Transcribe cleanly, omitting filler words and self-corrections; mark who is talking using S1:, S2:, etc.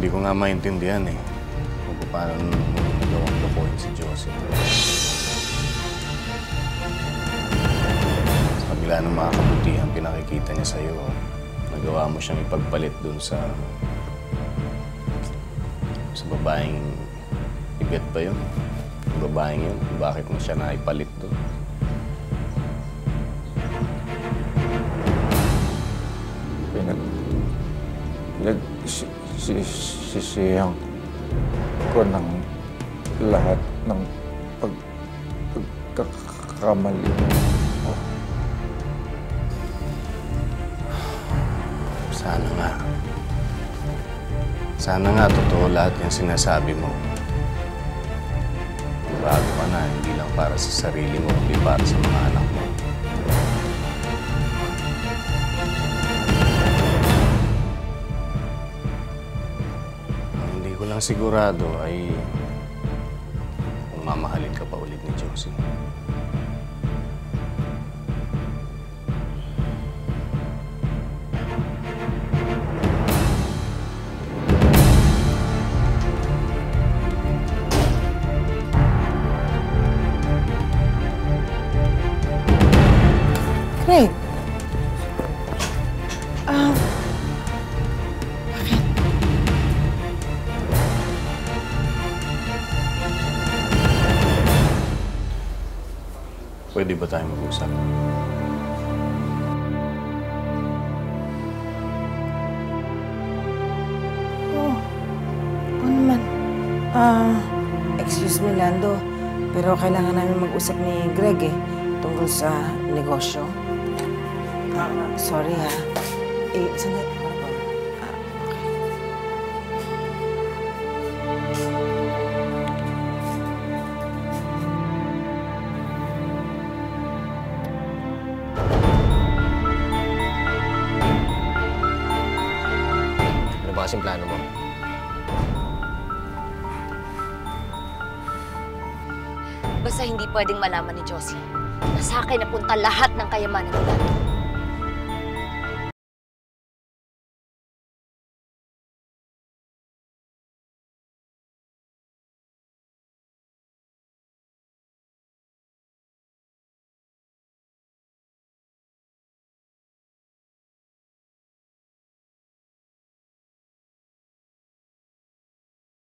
S1: Hindi ko nga maintindihan eh. Kung paano nagawang lokohin si Josie. Sa kabila ng mga kabutihan pinakikita niya sa'yo, nagawa mo siyang ipagpalit dun sa babaeng Ibet ba yun? Yung babaeng yun, bakit mo siya naipalit dun?
S2: Sisiyang ko ng lahat ng pagkakamali mo.
S1: Sana nga. Sana nga totoo lahat yung sinasabi mo. Bago ka na, hindi lang para sa sarili mo, kundi para sa mga anak mo. Hindi ko lang sigurado ay kung mamahalin ka pa ulit ni Josie.
S3: Greg! Bakit?
S1: Pwede ba tayo mag-usap?
S3: Oo. Oo naman. Excuse me, Lando. Pero kailangan namin mag-usap ni Greg eh. Tungkol sa negosyo. Sorry ha. Sandali. Okay.
S4: Ano ba kasing plano mo?
S5: Basta hindi pwedeng malaman ni Josie na sa akin napunta lahat ng kayamanan nila.